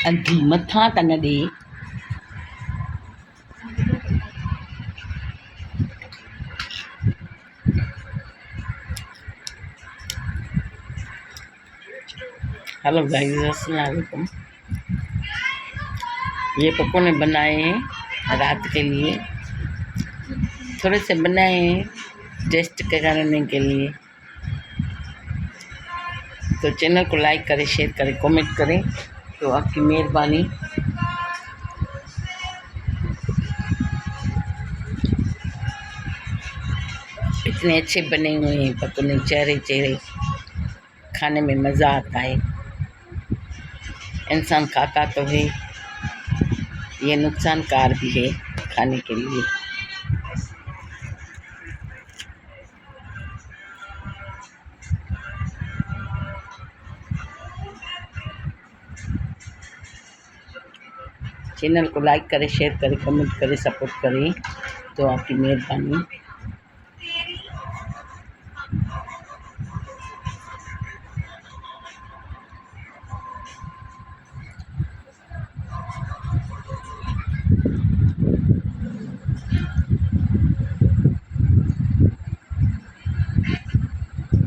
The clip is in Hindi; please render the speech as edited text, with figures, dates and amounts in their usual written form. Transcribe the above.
अंधी मथा तन दे। हेलो गाइस, अस्सलाम वालेकुम। ये पकोड़े बनाए हैं रात के लिए, थोड़े से बनाए हैं टेस्ट करने के लिए। तो चैनल को लाइक करें, शेयर करें, कमेंट करें, तो आपकी मेहरबानी। इतने अच्छे बने हुए हैं पकोड़े, चेहरे चेहरे, खाने में मज़ा आता है। इंसान खाता तो है, ये नुकसानकार भी है खाने के लिए। चैनल को लाइक करें, शेयर करें, कमेंट करें, सपोर्ट करें, तो आपकी मेहरबानी।